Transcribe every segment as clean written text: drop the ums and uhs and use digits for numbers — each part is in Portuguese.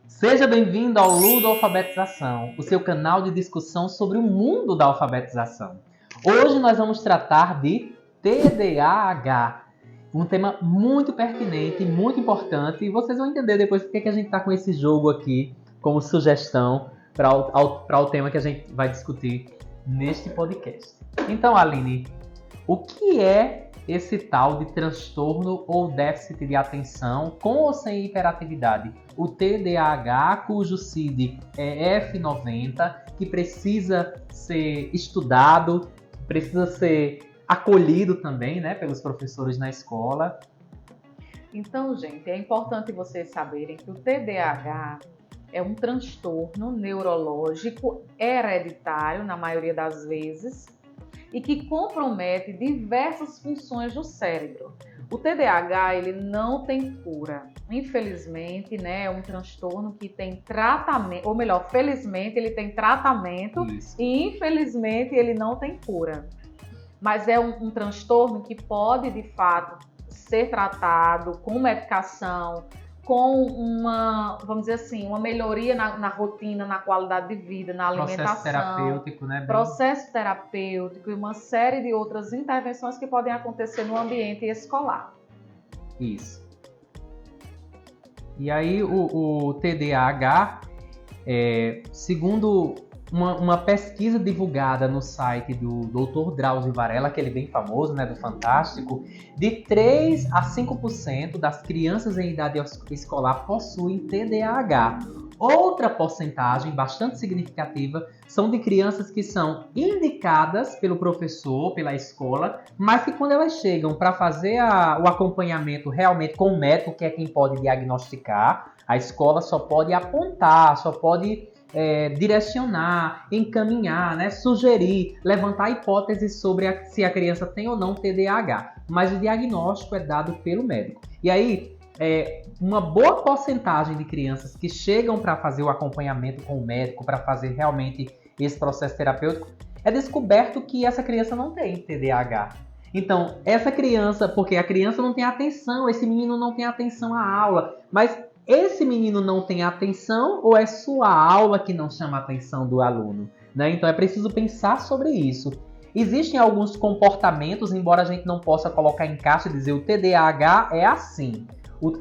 Seja bem-vindo ao Ludo Alfabetização, o seu canal de discussão sobre o mundo da alfabetização. Hoje nós vamos tratar de TDAH, um tema muito pertinente, muito importante, e vocês vão entender depois porque que a gente está com esse jogo aqui como sugestão para o tema que a gente vai discutir neste podcast. Então, Aline, o que é esse tal de transtorno ou déficit de atenção com ou sem hiperatividade? O TDAH, cujo CID é F90, que precisa ser estudado, precisa ser acolhido também, né, pelos professores na escola. Então, gente, é importante vocês saberem que o TDAH é um transtorno neurológico hereditário, na maioria das vezes, e que compromete diversas funções do cérebro. O TDAH, ele não tem cura. Infelizmente, né, é um transtorno que tem tratamento, ou melhor, felizmente ele tem tratamento. Isso. E infelizmente ele não tem cura. Mas é um transtorno que pode, de fato, ser tratado com medicação, com uma, vamos dizer assim, uma melhoria na rotina, na qualidade de vida, na alimentação. Processo terapêutico, né? Processo terapêutico e uma série de outras intervenções que podem acontecer no ambiente escolar. Isso. E aí o TDAH, segundo uma pesquisa divulgada no site do Dr. Drauzio Varela, aquele bem famoso, né, do Fantástico, de 3 a 5% das crianças em idade escolar possuem TDAH. Outra porcentagem bastante significativa são de crianças que são indicadas pelo professor, pela escola, mas que quando elas chegam para fazer o acompanhamento realmente com o médico, que é quem pode diagnosticar, a escola só pode apontar, só pode direcionar, encaminhar, né, sugerir, levantar hipóteses sobre se a criança tem ou não TDAH. Mas o diagnóstico é dado pelo médico. E aí, uma boa porcentagem de crianças que chegam para fazer o acompanhamento com o médico, para fazer realmente esse processo terapêutico, é descoberto que essa criança não tem TDAH. Então, essa criança, porque a criança não tem atenção, esse menino não tem atenção à aula, mas esse menino não tem atenção ou é sua aula que não chama a atenção do aluno, né? Então é preciso pensar sobre isso. Existem alguns comportamentos, embora a gente não possa colocar em caixa e dizer o TDAH é assim.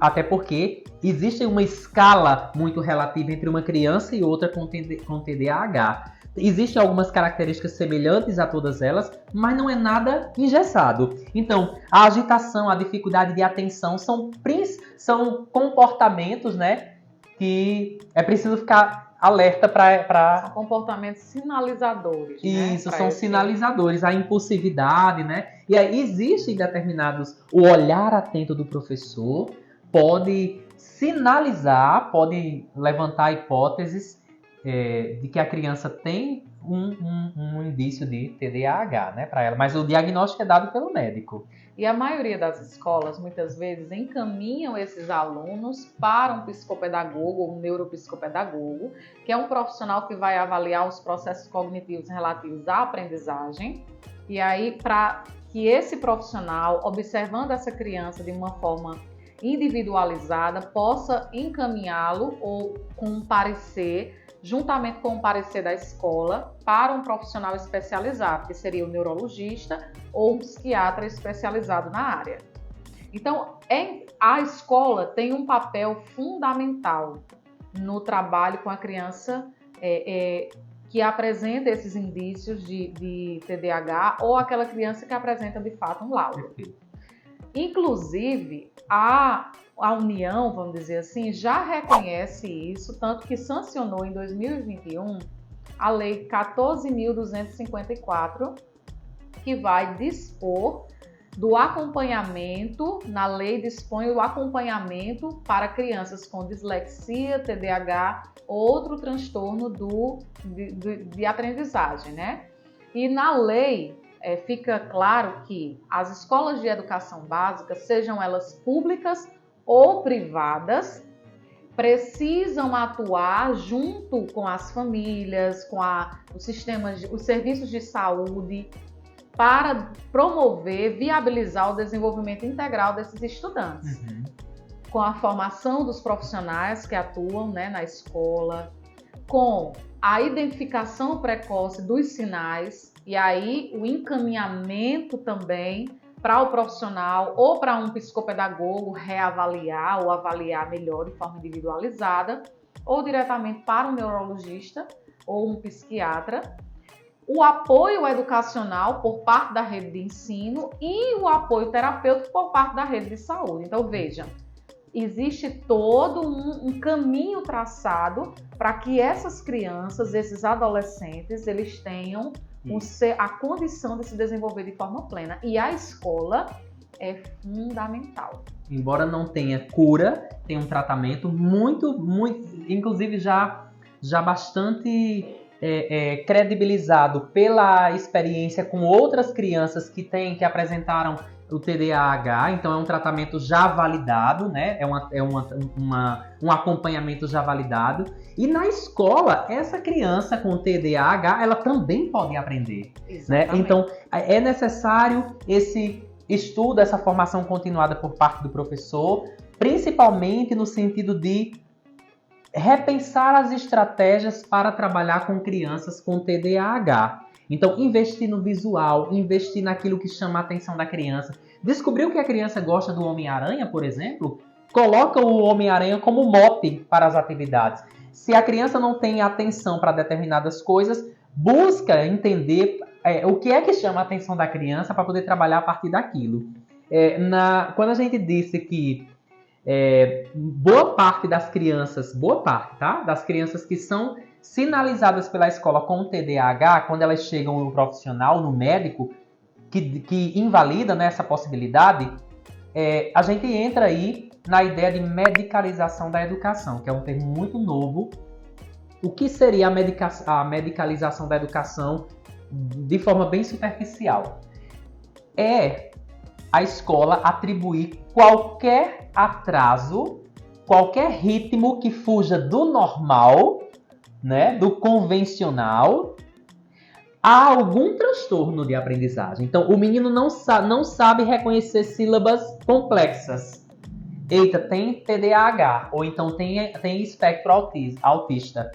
Até porque existe uma escala muito relativa entre uma criança e outra com TDAH. Existem algumas características semelhantes a todas elas, mas não é nada engessado. Então, a agitação, a dificuldade de atenção são comportamentos, né, que é preciso ficar alerta para... São comportamentos sinalizadores. Isso, né? São sinalizadores. A impulsividade, né? E aí existem determinados... O olhar atento do professor pode sinalizar, pode levantar hipóteses de que a criança tem um indício de TDAH, né, para ela, mas o diagnóstico é dado pelo médico. E a maioria das escolas, muitas vezes, encaminham esses alunos para um psicopedagogo, um neuropsicopedagogo, que é um profissional que vai avaliar os processos cognitivos relativos à aprendizagem, e aí, para que esse profissional, observando essa criança de uma forma individualizada, possa encaminhá-lo ou com um parecer, juntamente com o parecer da escola, para um profissional especializado, que seria o neurologista ou um psiquiatra especializado na área. Então, a escola tem um papel fundamental no trabalho com a criança que apresenta esses indícios de TDAH ou aquela criança que apresenta, de fato, um laudo. Inclusive, a União, vamos dizer assim, já reconhece isso, tanto que sancionou em 2021 a Lei 14.254, que vai dispor do acompanhamento, na lei dispõe o acompanhamento para crianças com dislexia, TDAH ou outro transtorno de aprendizagem, né? E na lei fica claro que as escolas de educação básica, sejam elas públicas ou privadas, precisam atuar junto com as famílias, com os serviços de saúde, para promover, viabilizar o desenvolvimento integral desses estudantes. com a formação dos profissionais que atuam, né, na escola, com a identificação precoce dos sinais e aí o encaminhamento também para o profissional ou para um psicopedagogo reavaliar ou avaliar melhor de forma individualizada, ou diretamente para um neurologista ou um psiquiatra. O apoio educacional por parte da rede de ensino e o apoio terapêutico por parte da rede de saúde. Então, veja, existe todo um caminho traçado para que essas crianças, esses adolescentes, eles tenham a condição de se desenvolver de forma plena. E a escola é fundamental. Embora não tenha cura, tem um tratamento muito, inclusive já bastante credibilizado pela experiência com outras crianças que apresentaram o TDAH, então é um tratamento já validado, né? Um acompanhamento já validado. E na escola, essa criança com TDAH, ela também pode aprender, né? Então, é necessário esse estudo, essa formação continuada por parte do professor, principalmente no sentido de repensar as estratégias para trabalhar com crianças com TDAH. Então, investir no visual, investir naquilo que chama a atenção da criança. Descobriu que a criança gosta do Homem-Aranha, por exemplo? Coloca o Homem-Aranha como mote para as atividades. Se a criança não tem atenção para determinadas coisas, busca entender o que é que chama a atenção da criança para poder trabalhar a partir daquilo. Quando a gente disse que boa parte das crianças, das crianças que são sinalizadas pela escola com TDAH, quando elas chegam no profissional, no médico, que invalida, né, essa possibilidade, a gente entra aí na ideia de medicalização da educação, que é um termo muito novo. O que seria a medicalização da educação de forma bem superficial? É a escola atribuir qualquer atraso, qualquer ritmo que fuja do normal, né, do convencional, a algum transtorno de aprendizagem. Então, o menino não sabe reconhecer sílabas complexas. Eita, tem TDAH, ou então tem espectro autista.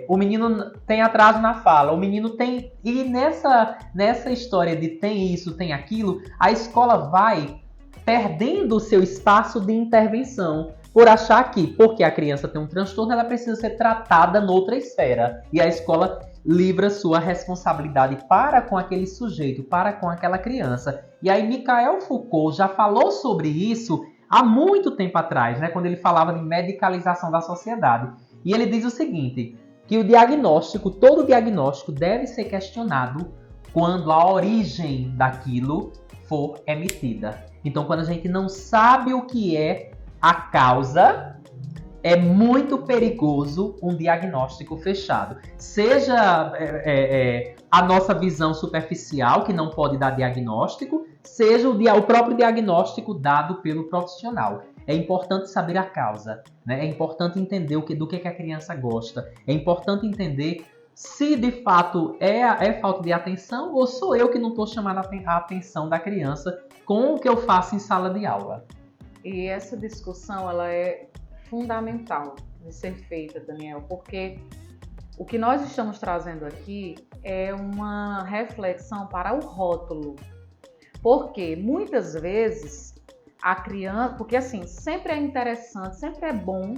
O menino tem atraso na fala, o menino tem... E nessa história de tem isso, tem aquilo, a escola vai perdendo o seu espaço de intervenção, por achar que, porque a criança tem um transtorno, ela precisa ser tratada noutra esfera. E a escola livra sua responsabilidade para com aquele sujeito, para com aquela criança. E aí Michael Foucault já falou sobre isso há muito tempo atrás, né, quando ele falava de medicalização da sociedade. E ele diz o seguinte, que todo diagnóstico deve ser questionado quando a origem daquilo for emitida. Então, quando a gente não sabe o que é a causa, é muito perigoso um diagnóstico fechado. Seja a nossa visão superficial, que não pode dar diagnóstico, seja o próprio diagnóstico dado pelo profissional. É importante saber a causa, né? É importante entender do que a criança gosta. É importante entender se de fato é falta de atenção ou sou eu que não estou chamando a atenção da criança com o que eu faço em sala de aula. E essa discussão ela é fundamental de ser feita, Daniel, porque o que nós estamos trazendo aqui é uma reflexão para o rótulo. Porque muitas vezes a criança... Porque assim, sempre é interessante, sempre é bom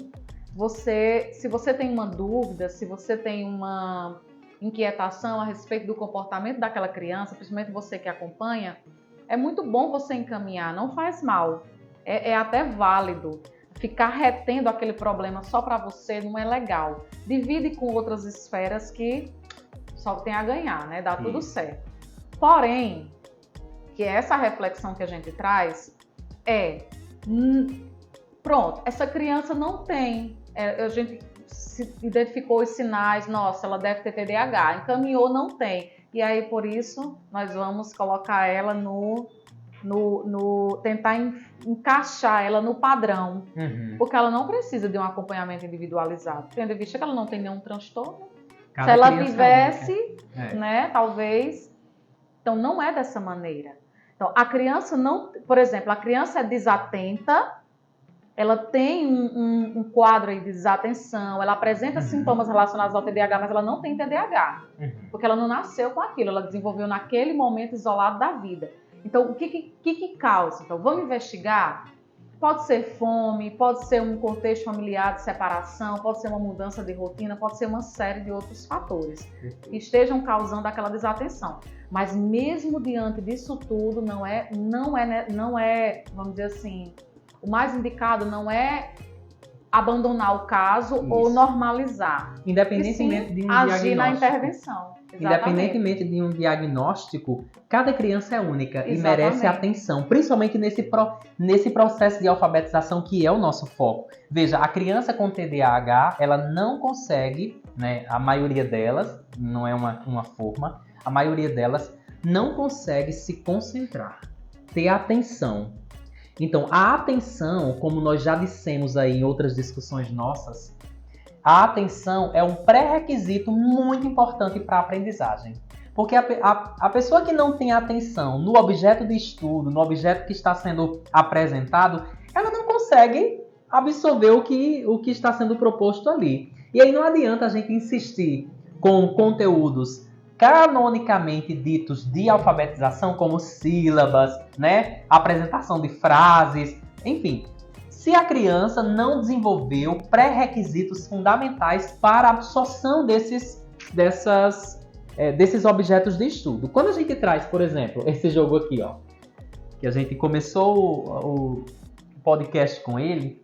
se você tem uma dúvida, se você tem uma inquietação a respeito do comportamento daquela criança, principalmente você que acompanha, é muito bom você encaminhar, não faz mal. É até válido. Ficar retendo aquele problema só para você não é legal. Divide com outras esferas que só tem a ganhar, né? Dá tudo certo. Porém, que essa reflexão que a gente traz pronto, essa criança não tem. A gente identificou os sinais, nossa, ela deve ter TDAH. Encaminhou, não tem. E aí, por isso, nós vamos colocar ela tentar encaixar ela no padrão, porque ela não precisa de um acompanhamento individualizado, tendo em vista que ela não tem nenhum transtorno. Se ela tivesse, né, talvez, então não é dessa maneira. Então a criança não, por exemplo, a criança é desatenta, ela tem um quadro aí de desatenção, ela apresenta sintomas relacionados ao TDAH, mas ela não tem TDAH, porque ela não nasceu com aquilo, ela desenvolveu naquele momento isolado da vida. Então, o que causa? Então, vamos investigar? Pode ser fome, pode ser um contexto familiar de separação, pode ser uma mudança de rotina, pode ser uma série de outros fatores que estejam causando aquela desatenção. Mas mesmo diante disso tudo, não é, vamos dizer assim, o mais indicado não é abandonar o caso ou normalizar. Independentemente de um agir diagnóstico. Na intervenção. Independentemente de um diagnóstico, cada criança é única e merece atenção, principalmente nesse processo de alfabetização que é o nosso foco. Veja, a criança com TDAH, ela não consegue, né, a maioria delas, não é uma forma, a maioria delas não consegue se concentrar, ter atenção. Então, a atenção, como nós já dissemos aí em outras discussões nossas, a atenção é um pré-requisito muito importante para a aprendizagem. Porque a pessoa que não tem atenção no objeto de estudo, no objeto que está sendo apresentado, ela não consegue absorver o que está sendo proposto ali. E aí não adianta a gente insistir com conteúdos canonicamente ditos de alfabetização, como sílabas, né? Apresentação de frases, enfim. Se a criança não desenvolveu pré-requisitos fundamentais para a absorção desses objetos de estudo. Quando a gente traz, por exemplo, esse jogo aqui, ó, que a gente começou o podcast com ele,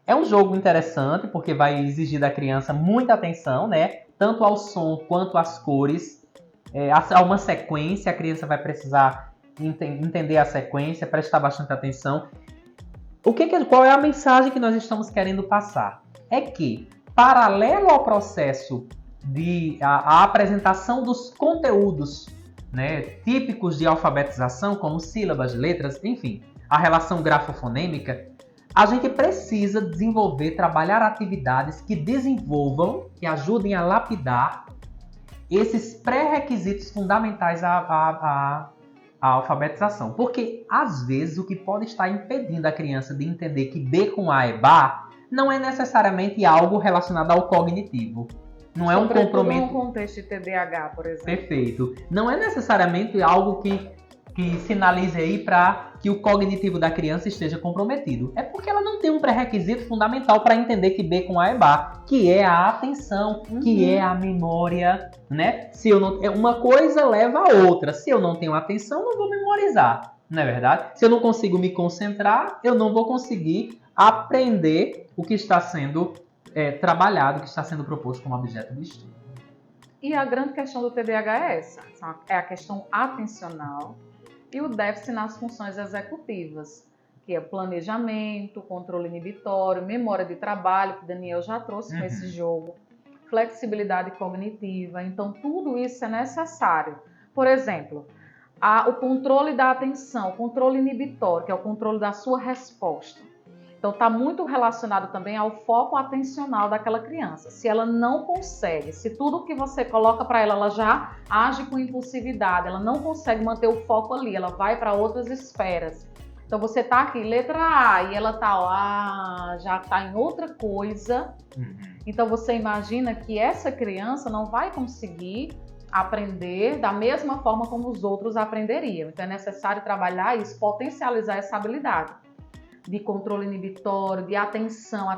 é um jogo interessante porque vai exigir da criança muita atenção, né? Tanto ao som quanto às cores. Há uma sequência, a criança vai precisar entender a sequência, prestar bastante atenção. Qual é a mensagem que nós estamos querendo passar? É que, paralelo ao processo de a apresentação dos conteúdos, né, típicos de alfabetização, como sílabas, letras, enfim, a relação grafofonêmica, a gente precisa trabalhar atividades que desenvolvam, que ajudem a lapidar esses pré-requisitos fundamentais à alfabetização. Porque, às vezes, o que pode estar impedindo a criança de entender que B com A é Bá não é necessariamente algo relacionado ao cognitivo. Não é um comprometimento. No contexto de TDAH, por exemplo. Perfeito. Não é necessariamente algo que sinalize aí para que o cognitivo da criança esteja comprometido. É porque ela não tem um pré-requisito fundamental para entender que B com A é Bá, que é a atenção, que é a memória, né? Se eu não, uma coisa leva a outra. Se eu não tenho atenção, não vou memorizar, não é verdade? Se eu não consigo me concentrar, eu não vou conseguir aprender o que está sendo trabalhado, o que está sendo proposto como objeto de estudo. E a grande questão do TDAH é essa, é a questão atencional e o déficit nas funções executivas, que é planejamento, controle inibitório, memória de trabalho, que o Daniel já trouxe com esse jogo, flexibilidade cognitiva. Então, tudo isso é necessário. Por exemplo, o controle da atenção, o controle inibitório, que é o controle da sua resposta. Então, está muito relacionado também ao foco atencional daquela criança. Se ela não consegue, se tudo que você coloca para ela, ela já age com impulsividade, ela não consegue manter o foco ali, ela vai para outras esferas. Então, você está aqui, letra A, e ela está já está em outra coisa. Então, você imagina que essa criança não vai conseguir aprender da mesma forma como os outros aprenderiam. Então, é necessário trabalhar isso, potencializar essa habilidade de controle inibitório, de atenção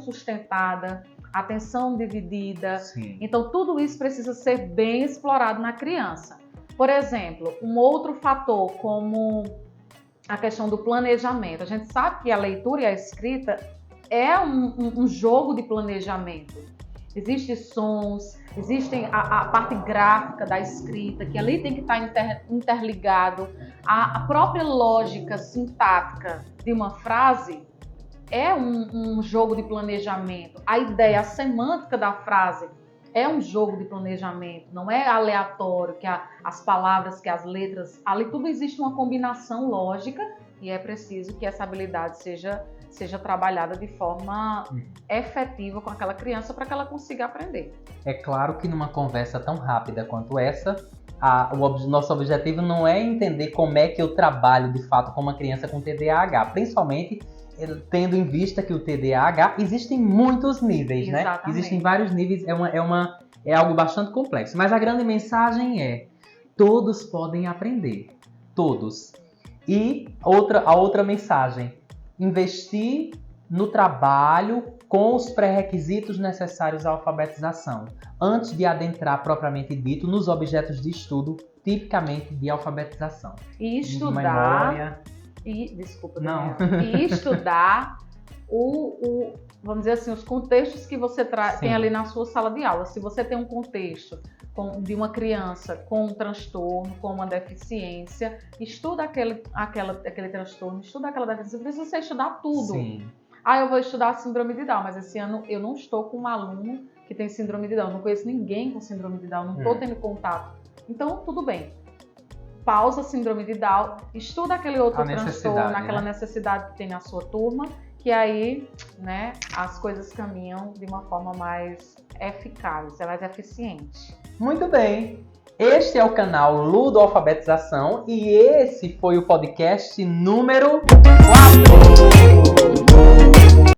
sustentada, atenção dividida. Sim. Então, tudo isso precisa ser bem explorado na criança. Por exemplo, um outro fator como a questão do planejamento. A gente sabe que a leitura e a escrita é um jogo de planejamento. Existem sons, existem a parte gráfica da escrita, que ali tem que estar interligado. A própria lógica sintática de uma frase é um jogo de planejamento. A ideia, a semântica da frase é um jogo de planejamento. Não é aleatório, que as palavras, que as letras... Ali tudo existe uma combinação lógica e é preciso que essa habilidade seja trabalhada de forma efetiva com aquela criança para que ela consiga aprender. É claro que numa conversa tão rápida quanto essa, o nosso objetivo não é entender como é que eu trabalho de fato com uma criança com TDAH, principalmente tendo em vista que o TDAH existem muitos níveis, né? Exatamente. Existem vários níveis, é algo bastante complexo. Mas a grande mensagem é: todos podem aprender. Todos. E a outra mensagem: investir no trabalho com os pré-requisitos necessários à alfabetização, antes de adentrar propriamente dito nos objetos de estudo tipicamente de alfabetização. E estudar. Memória. Desculpa, Não. Daniela. E estudar vamos dizer assim, os contextos que você tem ali na sua sala de aula. Se você tem um contexto de uma criança com um transtorno, com uma deficiência, estuda aquele transtorno, estuda aquela deficiência. Precisa você estudar tudo. Sim. Eu vou estudar a síndrome de Down, mas esse ano eu não estou com um aluno que tem síndrome de Down. Eu não conheço ninguém com síndrome de Down, não estou tendo contato. Então, tudo bem. Pausa a síndrome de Down, estuda aquele outro transtorno, aquela necessidade que tem na sua turma, que aí, né, as coisas caminham de uma forma mais eficaz, mais eficiente. Muito bem. Este é o canal Ludo Alfabetização e esse foi o podcast número 4.